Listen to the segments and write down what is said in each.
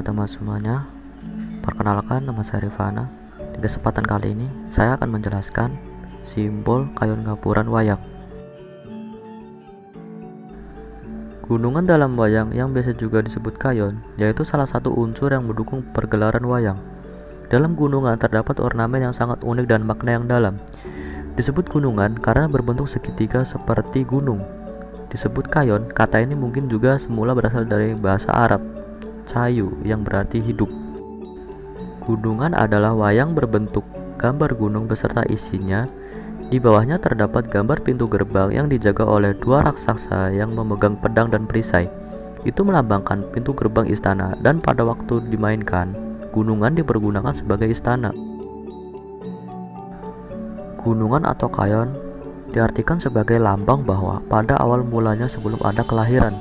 teman semuanya. Perkenalkan, nama saya Rifana. Di kesempatan kali ini, saya akan menjelaskan simbol kayon ngapuran wayang. Gunungan dalam wayang yang biasa juga disebut kayon, yaitu salah satu unsur yang mendukung pergelaran wayang. Dalam gunungan terdapat ornamen yang sangat unik dan makna yang dalam. Disebut gunungan karena berbentuk segitiga seperti gunung. Disebut kayon, kata ini mungkin juga semula berasal dari bahasa Arab, cayu, yang berarti hidup. Gunungan adalah wayang berbentuk gambar gunung beserta isinya. Di bawahnya terdapat gambar pintu gerbang yang dijaga oleh dua raksasa yang memegang pedang dan perisai. Itu melambangkan pintu gerbang istana, dan pada waktu dimainkan, gunungan dipergunakan sebagai istana. Gunungan atau kayon diartikan sebagai lambang bahwa pada awal mulanya sebelum ada kelahiran,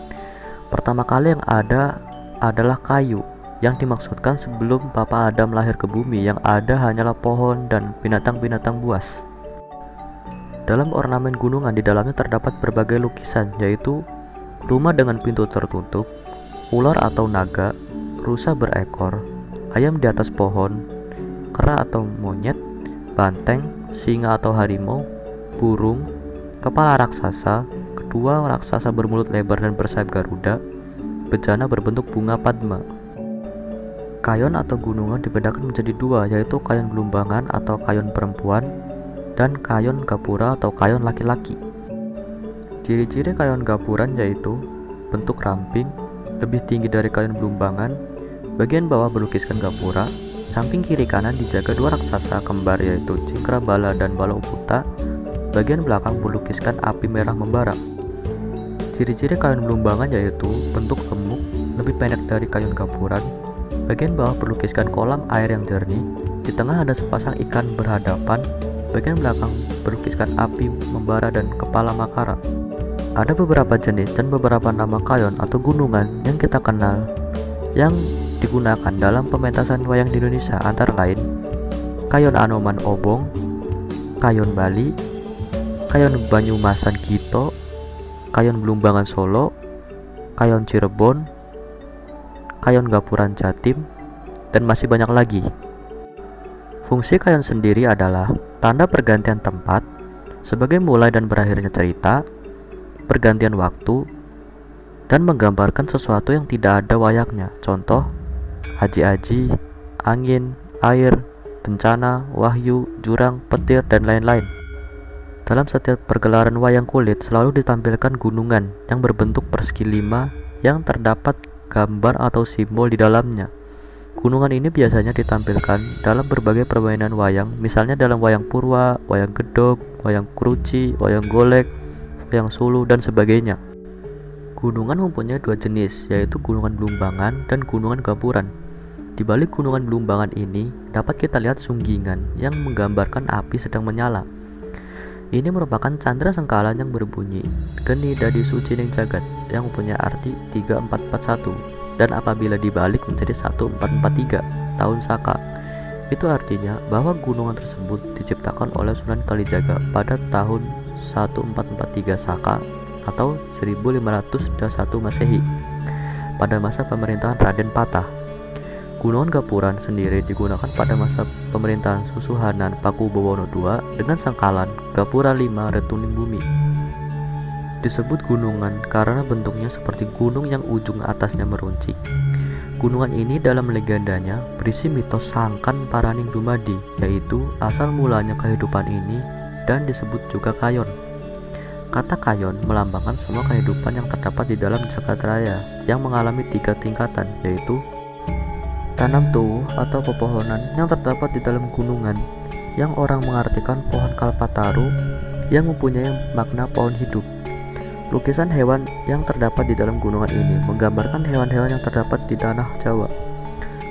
pertama kali yang ada adalah kayu, yang dimaksudkan sebelum Bapak Adam lahir ke bumi, yang ada hanyalah pohon dan binatang-binatang buas. Dalam ornamen gunungan di dalamnya terdapat berbagai lukisan, yaitu rumah dengan pintu tertutup, ular atau naga, rusa berekor, ayam di atas pohon, kera atau monyet, banteng, singa atau harimau, burung, kepala raksasa, kedua raksasa bermulut lebar dan bersayap garuda, bejana berbentuk bunga padma. Kayon atau gunungan dibedakan menjadi dua, yaitu kayon gelumbangan atau kayon perempuan dan kayon gapura atau kayon laki-laki. Ciri-ciri kayon gapuran yaitu bentuk ramping, lebih tinggi dari kayon gelumbangan, bagian bawah berlukiskan gapura, samping kiri kanan dijaga dua raksasa kembar yaitu Cingkrabala dan Balauputa, bagian belakang berlukiskan api merah membara. Ciri-ciri kayon gelumbangan yaitu bentuk gemuk, lebih pendek dari kayon gapuran, bagian bawah berlukiskan kolam air yang jernih, di tengah ada sepasang ikan berhadapan, bagian belakang berlukiskan api membara dan kepala makara. Ada beberapa jenis dan beberapa nama kayon atau gunungan yang kita kenal yang digunakan dalam pementasan wayang di Indonesia, antara lain kayon Anoman Obong, kayon Bali, kayon Banyumasan Gito, kayon Gelumbangan Solo, kayon Cirebon, kayon Gapuran Jatim, dan masih banyak lagi. Fungsi kayon sendiri adalah tanda pergantian tempat sebagai mulai dan berakhirnya cerita, pergantian waktu, dan menggambarkan sesuatu yang tidak ada wayangnya. Contoh, aji-aji, angin, air, bencana, wahyu, jurang, petir, dan lain-lain. Dalam setiap pergelaran wayang kulit selalu ditampilkan gunungan yang berbentuk persegi 5 yang terdapat gambar atau simbol di dalamnya. Gunungan ini biasanya ditampilkan dalam berbagai permainan wayang, misalnya dalam wayang purwa, wayang gedog, wayang kruci, wayang golek, wayang sulu, dan sebagainya. Gunungan mempunyai dua jenis, yaitu gunungan gelumbangan dan gunungan gapuran. Di balik gunungan gelumbangan ini dapat kita lihat sunggingan yang menggambarkan api sedang menyala. Ini merupakan candra sengkala yang berbunyi geni dadi suci ning jagat, yang mempunyai arti 3441, dan apabila dibalik menjadi 1443 tahun Saka. Itu artinya bahwa gunungan tersebut diciptakan oleh Sunan Kalijaga pada tahun 1443 Saka atau 1501 Masehi, pada masa pemerintahan Raden Patah. Gunungan Gapuran sendiri digunakan pada masa pemerintahan Susuhunan Pakubuwono II dengan sangkalan Gapura 5 Retuning Bumi. Disebut gunungan karena bentuknya seperti gunung yang ujung atasnya meruncing. Gunungan ini dalam legendanya berisi mitos Sangkan Paraning Dumadi, yaitu asal mulanya kehidupan ini, dan disebut juga kayon. Kata kayon melambangkan semua kehidupan yang terdapat di dalam jagat raya yang mengalami 3 tingkatan, yaitu tanam tuwuh atau pepohonan yang terdapat di dalam gunungan, yang orang mengartikan pohon kalpataru yang mempunyai makna pohon hidup. Lukisan hewan yang terdapat di dalam gunungan ini menggambarkan hewan-hewan yang terdapat di tanah Jawa.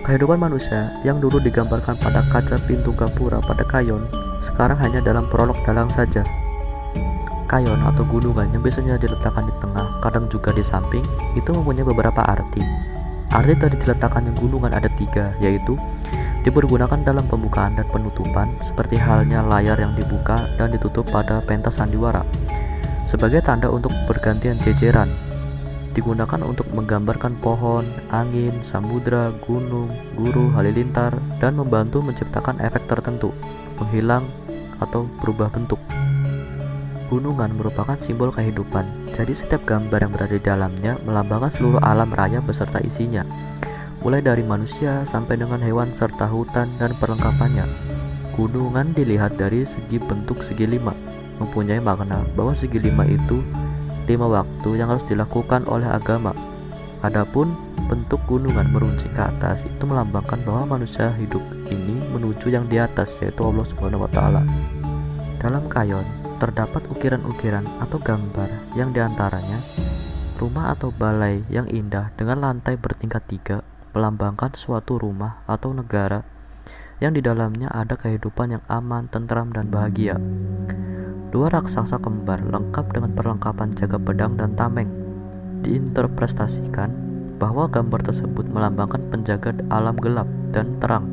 Kehidupan manusia yang dulu digambarkan pada kaca pintu gapura pada kayon, sekarang hanya dalam prolog dalang saja. Kayon atau gunungan yang biasanya diletakkan di tengah, kadang juga di samping, itu mempunyai beberapa arti. Arti dari diletakkannya gunungan ada 3, yaitu dipergunakan dalam pembukaan dan penutupan, seperti halnya layar yang dibuka dan ditutup pada pentas sandiwara, sebagai tanda untuk pergantian jejeran. digunakan untuk menggambarkan pohon, angin, samudra, gunung, guru, halilintar, dan membantu menciptakan efek tertentu, menghilang atau berubah bentuk. Gunungan merupakan simbol kehidupan, jadi setiap gambar yang berada di dalamnya melambangkan seluruh alam raya beserta isinya, mulai dari manusia sampai dengan hewan serta hutan dan perlengkapannya. Gunungan dilihat dari segi bentuk segi lima, mempunyai makna bahwa segi lima itu 5 waktu yang harus dilakukan oleh agama. Adapun bentuk gunungan meruncing ke atas itu melambangkan bahwa manusia hidup ini menuju yang di atas, yaitu Allah Subhanahu wa Ta'ala. Dalam kayon terdapat ukiran-ukiran atau gambar yang diantaranya rumah atau balai yang indah dengan lantai bertingkat 3 melambangkan suatu rumah atau negara yang di dalamnya ada kehidupan yang aman, tentram, dan bahagia. 2 raksasa kembar lengkap dengan perlengkapan jaga pedang dan tameng. Diinterpretasikan bahwa gambar tersebut melambangkan penjaga alam gelap dan terang.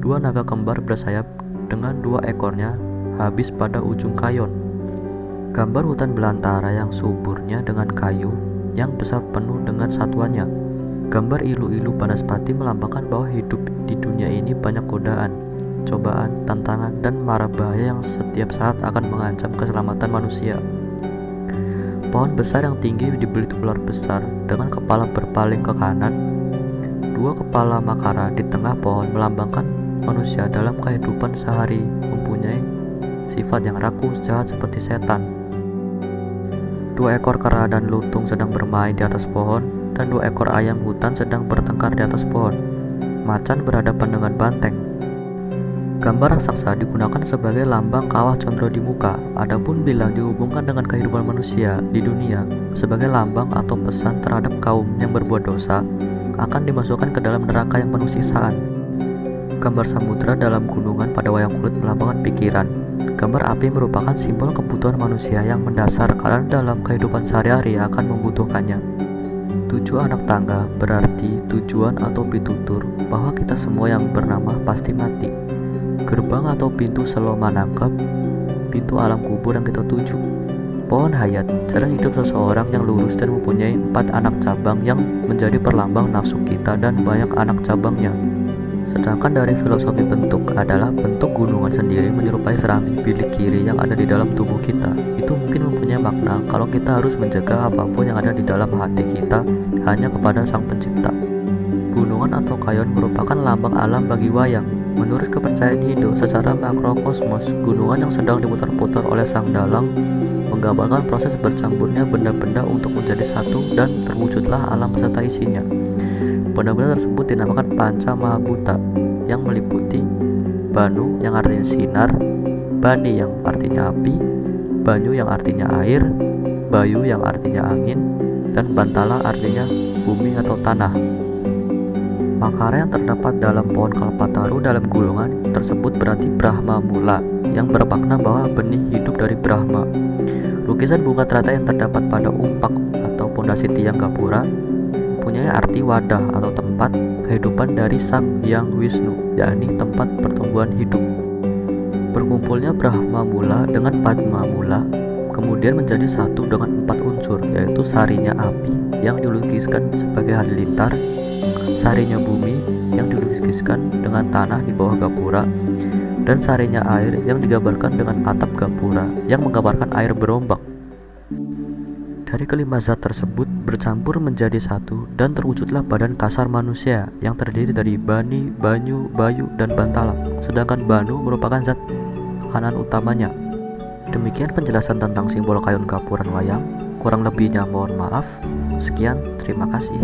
2 naga kembar bersayap dengan 2 ekornya habis pada ujung kayon. Gambar hutan belantara yang suburnya dengan kayu yang besar penuh dengan satwanya. Gambar ilu-ilu Banaspati melambangkan bahwa hidup di dunia ini banyak godaan, cobaan, tantangan, dan mara bahaya yang setiap saat akan mengancam keselamatan manusia. Pohon besar yang tinggi dibeliti ular besar dengan kepala berpaling ke kanan. 2 kepala makara di tengah pohon melambangkan manusia dalam kehidupan sehari mempunyai sifat yang rakus, jahat seperti setan. 2 ekor kera dan lutung sedang bermain di atas pohon, dan 2 ekor ayam hutan sedang bertengkar di atas pohon. Macan berhadapan dengan banteng. Gambar raksasa digunakan sebagai lambang kawah condro di muka. Adapun bila dihubungkan dengan kehidupan manusia di dunia sebagai lambang atau pesan terhadap kaum yang berbuat dosa, akan dimasukkan ke dalam neraka yang penuh siksaan. Gambar samudra dalam gunungan pada wayang kulit melambangkan pikiran. Gambar api merupakan simbol kebutuhan manusia yang mendasar karena dalam kehidupan sehari-hari akan membutuhkannya. 7 anak tangga berarti tujuan atau pitutur bahwa kita semua yang bernama pasti mati. Gerbang atau pintu Selomanangkep, pintu alam kubur yang kita tuju. Pohon hayat sedang hidup seseorang yang lurus dan mempunyai 4 anak cabang yang menjadi perlambang nafsu kita dan banyak anak cabangnya. Sedangkan dari filosofi bentuk adalah bentuk gunungan sendiri menyerupai serambi bilik kiri yang ada di dalam tubuh kita. Itu mungkin mempunyai makna kalau kita harus menjaga apapun yang ada di dalam hati kita hanya kepada Sang Pencipta. Gunungan atau kayon merupakan lambang alam bagi wayang. Menurut kepercayaan Hindu, secara makrokosmos, gunungan yang sedang diputar-putar oleh sang dalang menggambarkan proses bercampurnya benda-benda untuk menjadi satu dan terwujudlah alam beserta isinya. Benda-benda tersebut dinamakan Panca Mahabhuta yang meliputi Banu yang artinya sinar, Bani yang artinya api, Banyu yang artinya air, Bayu yang artinya angin, dan Bantala artinya bumi atau tanah. Makara yang terdapat dalam pohon kalpataru dalam gulungan tersebut berarti Brahma Mula yang bermakna bahwa benih hidup dari Brahma. Lukisan bunga teratai yang terdapat pada umpak atau pondasi tiang gapura mempunyai arti wadah atau tempat kehidupan dari Sang Hyang Wisnu, yakni tempat pertumbuhan hidup. Berkumpulnya Brahma Mula dengan Padma Mula kemudian menjadi satu dengan 4 unsur, yaitu sarinya api yang dilukiskan sebagai halilintar, sarinya bumi yang dilukiskan dengan tanah di bawah gapura, dan sarinya air yang digambarkan dengan atap gapura yang menggambarkan air berombak. Dari kelima zat tersebut bercampur menjadi satu dan terwujudlah badan kasar manusia yang terdiri dari Bani, Banyu, Bayu, dan Bantala. Sedangkan Banu merupakan zat makanan utamanya. Demikian penjelasan tentang simbol kayon gapuran wayang. Kurang lebihnya mohon maaf. Sekian, terima kasih.